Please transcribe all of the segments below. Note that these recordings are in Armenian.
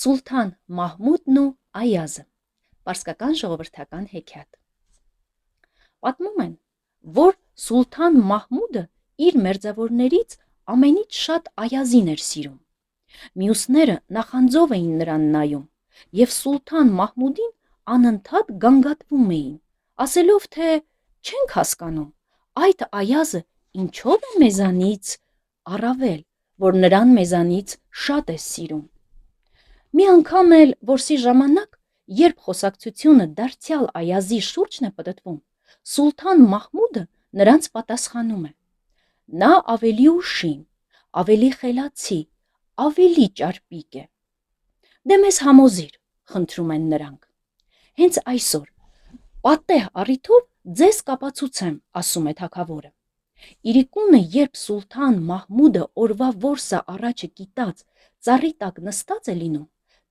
Սուլթան Մահմուդն ու Այազը։ Պարսկական ժողովրդական հեքիաթ։ Պատմում են, որ Սուլթան Մահմուդը իր մերձավորներից ամենից շատ Այազին էր սիրում։ Մյուսները նախանձով էին նրան նայում, եւ Սուլթան Մահմուդին անընդհատ գանգատվում էին, ասելով, թե չենք հասկանում, այդ Այազը ինչով է մեզանից առավել, որ նրան մեզանից շատ է սիրում։ Մի անգամ էլ որսի ժամանակ, երբ խոսակցությունը դարձյալ Այազի շուրջն է պտտվում, Սուլթան Մահմուդը նրանց պատասխանում է. նա ավելի ուշիմ, ավելի խելացի, ավելի ճարպիկ է։ Դե մեզ համոզիր, խնդրում են նրանք։ Հենց այսօր, պատեհ առիթով ձեզ կապացուցեմ, ասում է թագավորը։ Իրիկունը, երբ Սուլթան Մահմուդը օրվա որսը առաջը կիտած ծառի տակ նստած է լինում,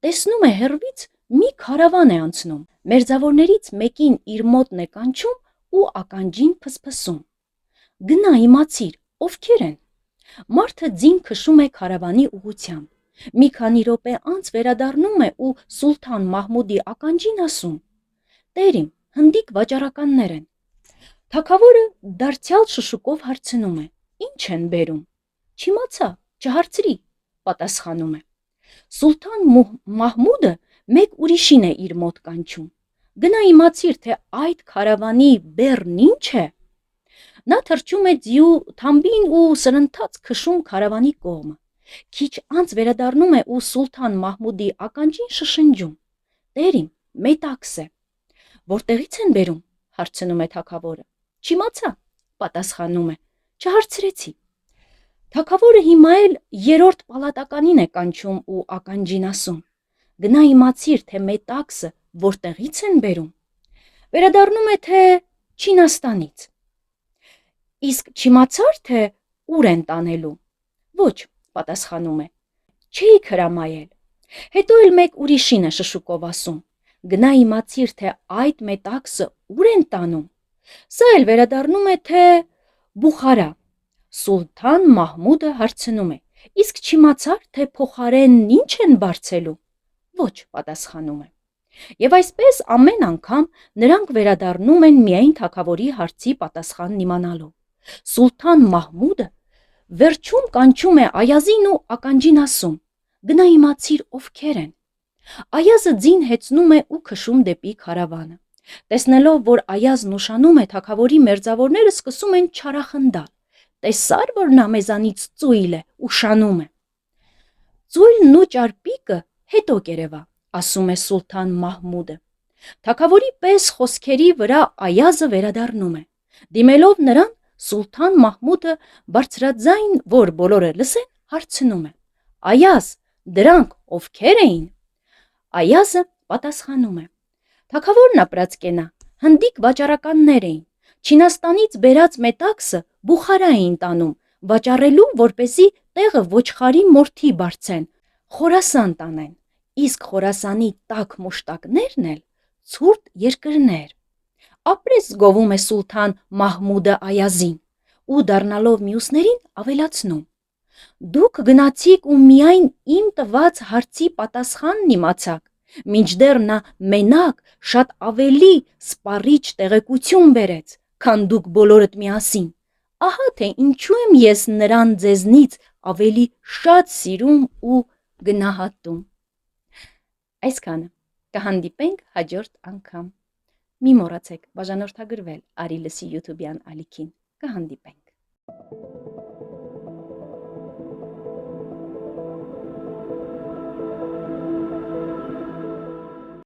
տեսնում է հեռվից մի քարավան է անցնում, մերձավորներից մեկին իր մոտն է կանչում ու ականջին փսփսում։ Գնա իմացիր, ովքեր են։ Մարդը ձին քշում է քարավանի ուղղությամբ։ Մի քանի րոպե անց վերադառնում է ու Սուլթան Մահմուդի ականջին ասում. «Տեր իմ, հնդիկ վաճառականներ են»։ Թագավորը դարձյալ շշուկով հարցնում է. «Ինչ են բերում»։ «Չիմացա, չհարցրի», պատասխանում է։ Սուլթան Մահմուդը մեկ ուրիշին է իր մոտ կանչում. «Գնա իմացիր, թե այդ քարավանի բեռն ինչ է»։ Նա թռչում է ձիու թամբին ու սրընթաց քշում քարավանի կողմը։ Քիչ անց վերադառնում է ու Սուլթան Մահմուդի ականջին շշնջում. «Տեր իմ, մետաքս է»։ «Որտեղից են բերում»։ Հարցնում է թագավորը։ «Չիմացա», պատասխանում է, «չհարցրեցի»։ Թագավորը հիմա էլ երրորդ պալատականին է կանչում ու ականջին ասում. «Գնա իմացիր, թե մետաքսը որտեղից են բերում»։ Վերադառնում է, թե Չինաստանից։ «Իսկ չիմացար, թե ուր են տանելու»։ «Ոչ», պատասխանում է, «չէիք հրամայել»։ Հետո էլ մեկ ուրիշին է շշուկով ասում. «Գնա իմացիր, թե այդ մետաքսը ուր են տանում»։ Սա էլ վերադառնում է, թե Բուխարա։ Սուլթան Մահմուդը հարցնում է. «Իսկ չիմացար, թե փոխարենն ինչ են բարձելու»։ «Ոչ», պատասխանում է։ Եվ այսպես ամեն անգամ նրանք վերադառնում են միայն թագավորի հարցի պատասխանն իմանալով։ Սուլթան Մահմուդը վերջում կանչում է Այազին ու ականջին ասում. «Գնա իմացիր, ովքեր են»։ Այազը ձին հեծնում է ու քշում դեպի քարավանը։ Տեսնելով, որ Այազն ուշանում է, թագավորի մերձավորները սկսում են չարախնդալ. «Տեսա՞ր, որ նա մեզանից ծույլ է, ուշանում է»։ «Ծույլն ու ճարպիկը հետո կերևա», ասում է Սուլթան Մահմուդը։ Թագավորի պես խոսքերի վրա Այազը վերադառնում է։ Դիմելով նրան, Սուլթան Մահմուդը բարձրաձայն, որ բոլորը լսեն, հարցնում է. «Այազ, դրանք ովքեր էին»։ Այազը պատասխանում է. «Թագավորն ապրած կենա, հնդիկ վաճառականներ էին։ Չինաստանից բերած մետաքսը Բուխարա էին տանում, վաճառելու, որպեսզի տեղը ոչխարի մորթի բարձեն, Խորասան տանեն, իսկ Խորասանի տաք մուշտակներն էլ ցուրտ երկրներ»։ Ապրես գովում է Սուլթան Մահմուդը Այազին ու դառնալով մյուսներին ավելացնում. «Դուք գնացիք ու միայն իմ տված հարցի պատասխանն իմացաք, մինչդեռ նա մենակ շատ ավելի սպառիչ տեղեկություն բերեց, քան դուք բոլորդ միասին։ Ահա թե ինչու եմ ես նրան ձեզնից ավելի շատ սիրում ու գնահատում»։ Այսքանը, կհանդիպենք հաջորդ անգամ։ Մի մոռացեք բաժանորդագրվել Արի լսի յութուբյան ալիքին։ Կհանդիպենք։